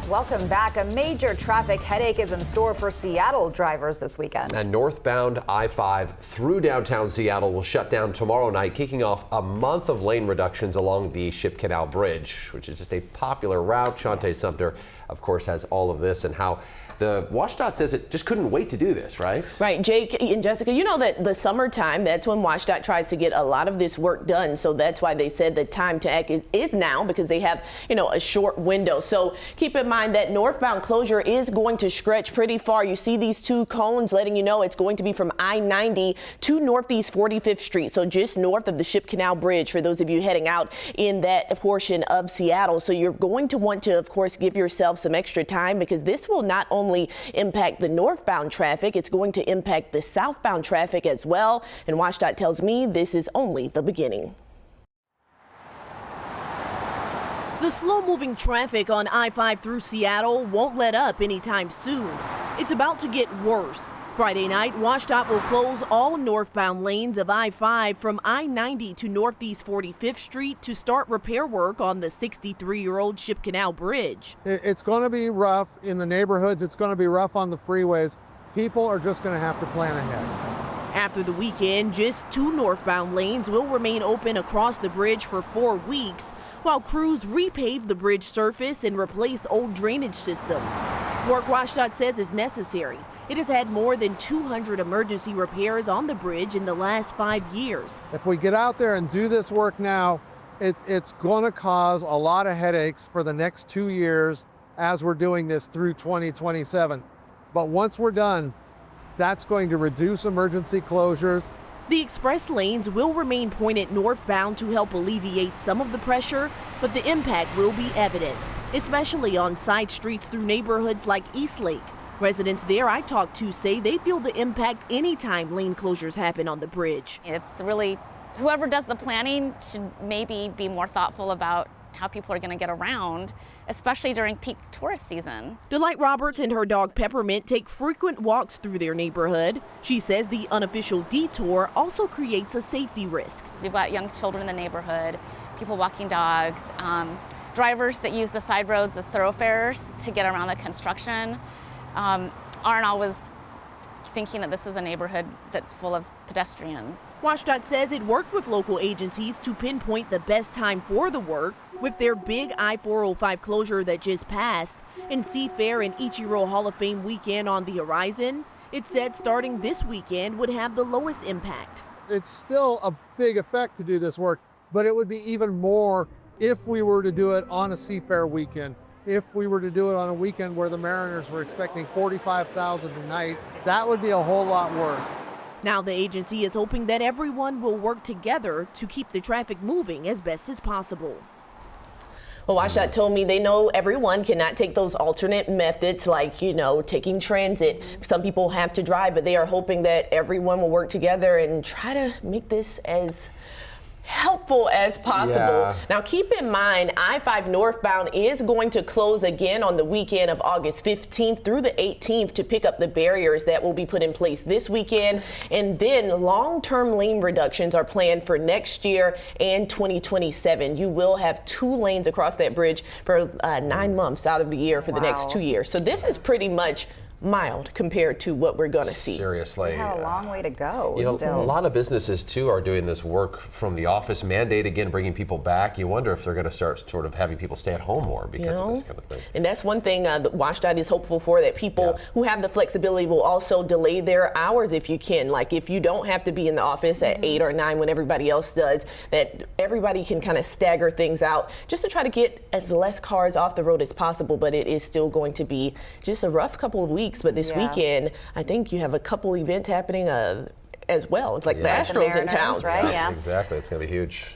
Welcome back. A major traffic headache is in store for Seattle drivers this weekend. And northbound I-5 through downtown Seattle will shut down tomorrow night, kicking off a month of lane reductions along the Ship Canal Bridge, which is just a popular route. Shantae Sumter, of course, has all of this and how the WashDOT says it just couldn't wait to do this, right? Right, Jake and Jessica, you know that the summertime, that's when WashDOT tries to get a lot of this work done. So that's why they said the time to act is now, because they have, a short window. So keep in mind that northbound closure is going to stretch pretty far. You see these two cones letting you know it's going to be from I-90 to Northeast 45th Street. So just north of the Ship Canal Bridge for those of you heading out in that portion of Seattle. So you're going to want to, of course, give yourself some extra time, because this will not only impact the northbound traffic, it's going to impact the southbound traffic as well. And WashDOT tells me this is only the beginning. The slow-moving traffic on I-5 through Seattle won't let up anytime soon. It's about to get worse. Friday night, WashDOT will close all northbound lanes of I-5 from I-90 to Northeast 45th Street to start repair work on the 63-year-old Ship Canal Bridge. It's going to be rough in the neighborhoods. It's going to be rough on the freeways. People are just going to have to plan ahead. After the weekend, just 2 northbound lanes will remain open across the bridge for 4 weeks, while crews repave the bridge surface and replace old drainage systems. Work WashDOT says is necessary. It has had more than 200 emergency repairs on the bridge in the last 5 years. If we get out there and do this work now, it's going to cause a lot of headaches for the next 2 years as we're doing this through 2027. But once we're done, that's going to reduce emergency closures. The express lanes will remain pointed northbound to help alleviate some of the pressure, but the impact will be evident, especially on side streets through neighborhoods like Eastlake. Residents there I talked to say they feel the impact anytime lane closures happen on the bridge. It's really, whoever does the planning should maybe be more thoughtful about how people are going to get around, especially during peak tourist season. Delight Roberts and her dog Peppermint take frequent walks through their neighborhood. She says the unofficial detour also creates a safety risk. You've got young children in the neighborhood, people walking dogs, drivers that use the side roads as thoroughfares to get around the construction. Aren't always thinking that this is a neighborhood that's full of pedestrians. WashDOT says it worked with local agencies to pinpoint the best time for the work. With their big I-405 closure that just passed and Seafair and Ichiro Hall of Fame weekend on the horizon, it said starting this weekend would have the lowest impact. It's still a big effect to do this work, but it would be even more if we were to do it on a Seafair weekend. If we were to do it on a weekend where the Mariners were expecting 45,000 a night, that would be a whole lot worse. Now the agency is hoping that everyone will work together to keep the traffic moving as best as possible. Well, WashDOT told me they know everyone cannot take those alternate methods like, taking transit. Some people have to drive, but they are hoping that everyone will work together and try to make this as helpful as possible. Yeah. Now keep in mind, I-5 northbound is going to close again on the weekend of August 15th through the 18th to pick up the barriers that will be put in place this weekend. And then long-term lane reductions are planned for next year and 2027. You will have 2 lanes across that bridge for 9 months out of the year for the next 2 years. So this is pretty much mild compared to what we're going to see. Seriously. We have a long way to go A still. lot of businesses, too, are doing this work from the office mandate, again, bringing people back. You wonder if they're going to start sort of having people stay at home more because of this kind of thing. And that's one thing that WashDOT is hopeful for, that people who have the flexibility will also delay their hours if you can. Like if you don't have to be in the office at 8 or 9 when everybody else does, that everybody can kind of stagger things out just to try to get as less cars off the road as possible. But it is still going to be just a rough couple of weeks. But this weekend, I think you have a couple events happening as well. It's like the Astros in town. Right? Yeah, exactly. It's going to be huge.